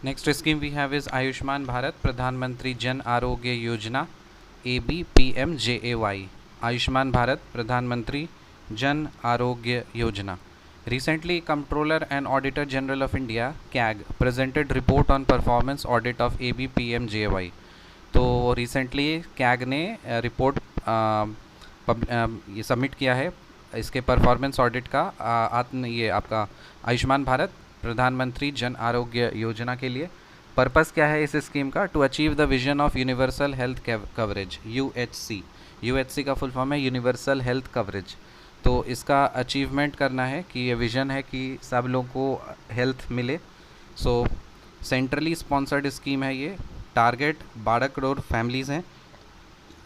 Next scheme we have is Ayushman Bharat Pradhan Jan Arogya Yojana ABPMJAY. Ayushman Bharat Pradhan Jan Arogya Yojana. Recently, Comptroller and Auditor General of India (CAG) presented report on performance audit of ABPMJAY. तो recently CAG ने report ये submit किया है इसके performance audit का ये आपका आयुष्मान भारत प्रधानमंत्री जन आरोग्य योजना के लिए। पर्पस क्या है इस स्कीम का? To achieve the vision of universal health coverage, UHC का फुल फॉर्म है यूनिवर्सल हेल्थ कवरेज। तो इसका अचीवमेंट करना है कि ये विजन है कि सब लोगों को हेल्थ मिले। सो सेंट्रली स्पॉन्सर्ड स्कीम है ये। टारगेट 12 करोड़ फैमिलीज़ हैं।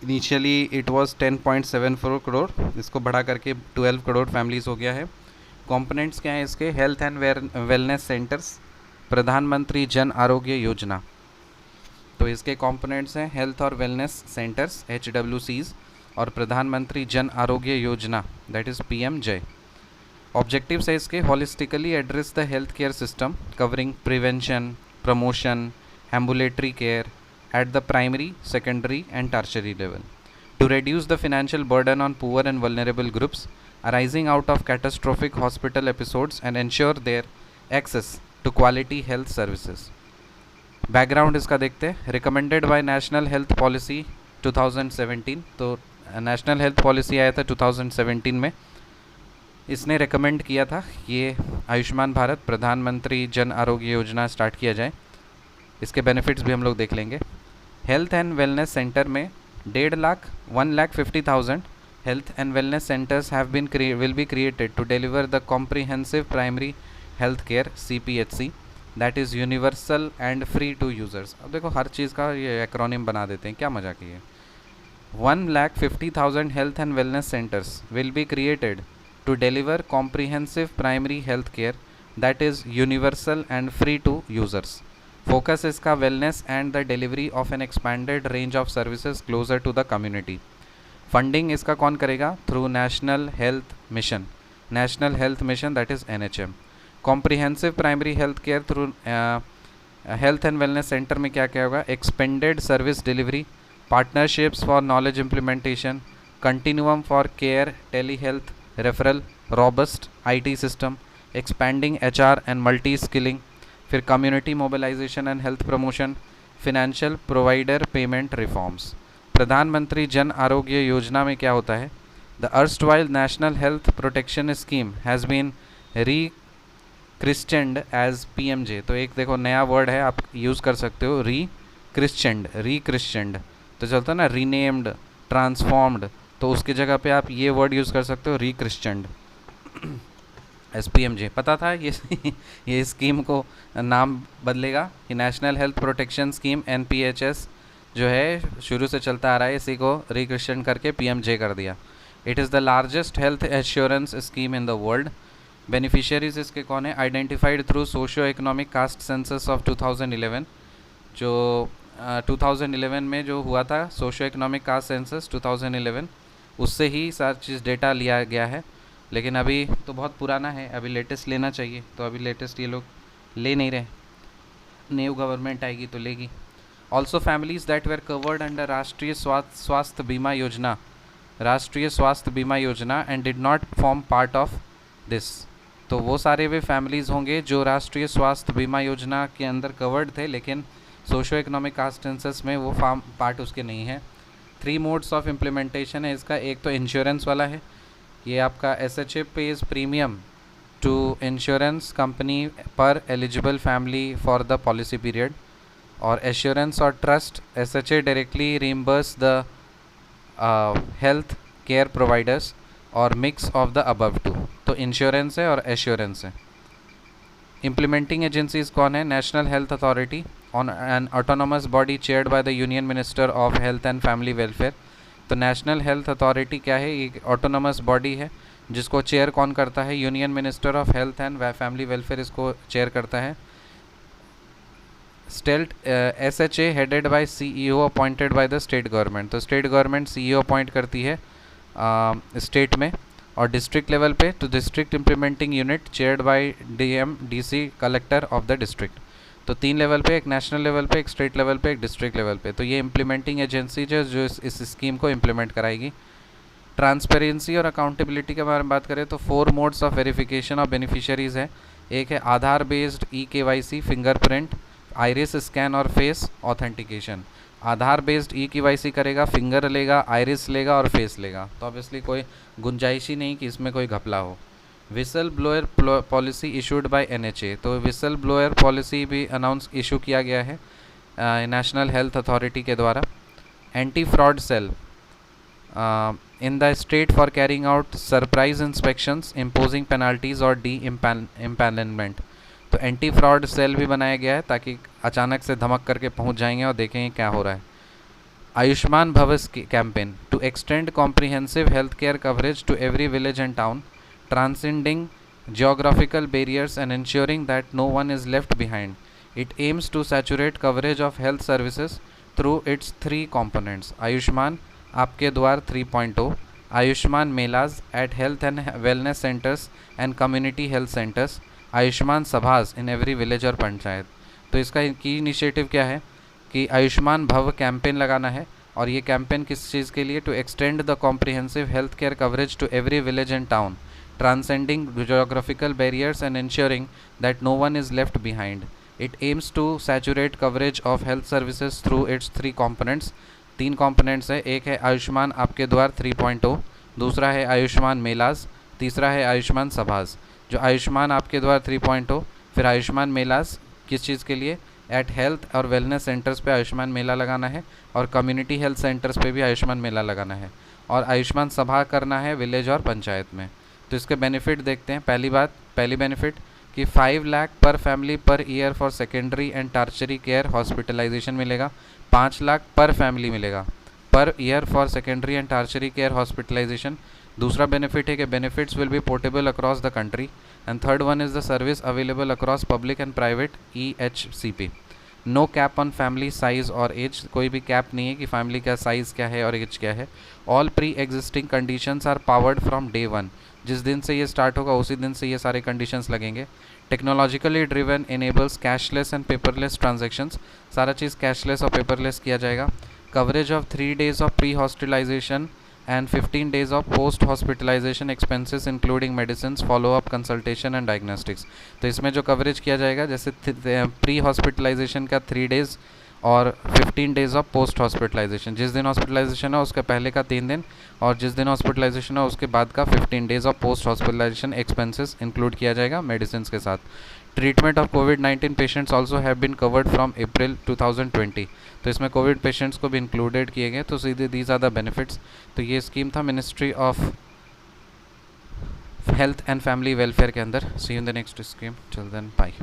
इनिशियली इट वाज 10.74 करोड़, इसको बढ़ा करके 12 करोड़ फैमिलीज़ हो गया है। कंपोनेंट्स क्या हैं इसके? हेल्थ एंड वेलनेस सेंटर्स, प्रधानमंत्री जन आरोग्य योजना। तो इसके कंपोनेंट्स हैं हेल्थ और वेलनेस सेंटर्स HWCs और प्रधानमंत्री जन आरोग्य योजना दैट इज़ PMJ। ऑब्जेक्टिव्स है इसके holistically address the health care system covering prevention, promotion, ambulatory care at the primary, secondary and tertiary level, to reduce the financial burden on poor and vulnerable groups arising out of catastrophic hospital episodes and ensure their access to quality health services. Background इसका देखते हैं। Recommended by National Health Policy 2017, तो National health policy आया था 2017 में। इसने recommend किया था ये आयुष्मान भारत प्रधानमंत्री जन आरोग्य योजना स्टार्ट किया जाए। इसके बेनिफिट्स भी हम लोग देख लेंगे। हेल्थ एंड वेलनेस सेंटर में 1,50,000 health and wellness centres will be created to deliver the comprehensive primary health care CPHC that is universal and free to users. अब देखो हर चीज़ का ये एक्रोनिम बना देते हैं, क्या मजाक है। 1,50,000 health and wellness centres will be created to deliver comprehensive primary health care that is universal and free to users. Focus इसका wellness and the delivery of an expanded range of services closer to the community. Funding इसका कौन करेगा? Through National Health Mission that is NHM। Comprehensive primary health care through health and wellness centre में क्या क्या होगा? Expanded service delivery, partnerships for knowledge implementation, continuum for care, tele health referral, robust IT system, expanding HR and multi skilling, फिर community mobilisation and health promotion, financial provider payment reforms. Pradhan Mantri Jan Arogya Yojana में क्या होता है? The erstwhile National Health Protection Scheme has been rechristened as PMJ। तो एक देखो नया word है, आप यूज़ कर सकते हो, रीक्रिश्चेंड। तो चलता है ना रीनेम्ड, ट्रांसफॉर्म्ड, तो उसकी जगह पे आप ये वर्ड यूज़ कर सकते हो, रीक्रिश्चेंड SPMJ। पता था ये स्कीम को नाम बदलेगा कि national Health Protection scheme NPHS जो है शुरू से चलता आ रहा है, इसी को रिक्रिश्चन करके PMJ कर दिया। It is the largest health assurance scheme in the world. Beneficiaries इसके कौन है? Identified through socio economic caste census of 2011। जो 2011 में जो हुआ था सोशियो इकोनॉमिक कास्ट सेंसस 2011, उससे ही सारी चीज़ डेटा लिया गया है। लेकिन अभी तो बहुत पुराना है, अभी लेटेस्ट लेना चाहिए, तो अभी लेटेस्ट ये लोग ले नहीं रहे। न्यू गवर्नमेंट आएगी तो लेगी। Also families that were covered under Rashtriya Swasthya Bima Yojana and did not form part of this. तो वो सारे वे फैमिलीज़ होंगे जो राष्ट्रीय स्वास्थ्य बीमा योजना के अंदर कवर्ड थे, लेकिन सोशो इकोनॉमिक कास्ट सेंसस में वो पार्ट उसके नहीं है। 3 मोड्स ऑफ इम्प्लीमेंटेशन है इसका। एक तो इंश्योरेंस वाला है, ये आपका SHA pays premium to insurance company पर eligible family for the policy period. और एश्योरेंस और trust SHA directly reimburse the health care providers और mix of the above two. तो इंश्योरेंस है और एश्योरेंस है। इम्प्लीमेंटिंग एजेंसीज कौन है? National health Authority on an autonomous body chaired by the union minister of health and family welfare. तो National health Authority क्या है? एक ऑटोनोमस बॉडी है जिसको चेयर कौन करता है? Union minister of health and family welfare इसको चेयर करता है। State SHA headed by CEO appointed by the state government. तो स्टेट गवर्नमेंट CEO अपॉइंट करती है स्टेट में। और डिस्ट्रिक्ट लेवल पे तो district implementing unit chaired by DM DC collector of the district. तो 3 लेवल पे, एक नेशनल लेवल पे, एक स्टेट लेवल पे, एक डिस्ट्रिक्ट लेवल पे। तो ये इम्प्लीमेंटिंग एजेंसी जो इस स्कीम को इम्प्लीमेंट कराएगी। ट्रांसपेरेंसी और अकाउंटेबिलिटी के बारे में बात करें तो 4 modes of verification of beneficiaries है। एक है Aadhaar based KYC, fingerprint, iris scan और face authentication. Aadhaar based KYC करेगा, फिंगर लेगा, आइरिस लेगा और फेस लेगा। तो ऑब्वियसली कोई गुंजाइश ही नहीं कि इसमें कोई घपला हो। Whistle blower policy issued by NHA, तो विसल ब्लोअर पॉलिसी भी इशू किया गया है नेशनल हेल्थ अथॉरिटी के द्वारा। Anti fraud cell in the state for carrying out surprise inspections, imposing penalties और impanelment। तो एंटी फ्रॉड सेल भी बनाया गया है ताकि अचानक से धमक करके पहुंच जाएंगे और देखेंगे क्या हो रहा है। Ayushman Bhav campaign to extend comprehensive health care coverage to every village and town, transcending geographical barriers and ensuring that no one is left behind. It aims to saturate coverage of health services through its 3 components: Ayushman आपके द्वार 3.0, Ayushman melas at health and wellness centres and community health centres, Ayushman sabhas in every village और पंचायत। तो इसका की initiative क्या है कि Ayushman Bhav campaign लगाना है। और ये कैंपेन किस चीज़ के लिए? To extend the comprehensive health care coverage to every village and town, transcending geographical barriers and ensuring that no one is left behind. It aims to saturate coverage of health services through its 3 components. 3 components है, एक है आयुष्मान आपके द्वार 3.0, दूसरा है आयुष्मान मेलाज, तीसरा है आयुष्मान सभाज। जो आयुष्मान आपके द्वार 3.0, फिर आयुष्मान मेलाज किस चीज़ के लिए? एट हेल्थ और वेलनेस सेंटर्स पे आयुष्मान मेला लगाना है और कम्युनिटी हेल्थ सेंटर्स पे भी आयुष्मान मेला लगाना है, और आयुष्मान सभा करना है विलेज और पंचायत में। तो इसके बेनिफिट देखते हैं। पहली बेनिफिट कि 5 lakh per family per year for secondary and tertiary care hospitalisation मिलेगा। 5 लाख पर फैमिली मिलेगा per year for secondary and tertiary care hospitalisation. दूसरा बेनिफिट है कि benefits will be portable across the country. And third one is the service available across public and private EHCP। No cap on family size और age, कोई भी cap नहीं है कि family का साइज़ क्या है और एज क्या है। All pre existing conditions are powered from day 1, जिस दिन से ये स्टार्ट होगा उसी दिन से ये सारे कंडीशंस लगेंगे। Technologically driven enables cashless and paperless transactions, सारा चीज़ कैशलेस और पेपरलेस किया जाएगा। Coverage of 3 days of pre hospitalisation and 15 days of post hospitalisation expenses including medicine, follow up, consultation and diagnostics. तो इसमें जो कवरेज किया जाएगा, जैसे प्री हॉस्पिटलाइजेशन का 3 days और 15 days ऑफ पोस्ट हॉस्पिटलाइजेशन, जिस दिन हॉस्पिटलाइजेशन है उसके पहले का 3 दिन और जिस दिन हॉस्पिटलाइजेशन है उसके बाद का 15 days of post hospitalisation expenses include किया जाएगा मेडिसिन के साथ। ट्रीटमेंट ऑफ कोविड-19 patients also have been covered from April 2020। तो इसमें कोविड पेशेंट्स को भी इंक्लूडेड किए गए। तो सीधे दीज आर द बेनिफिट्स। तो ये स्कीम था ministry of health and family welfare के अंदर। See you in the next scheme, till then bye.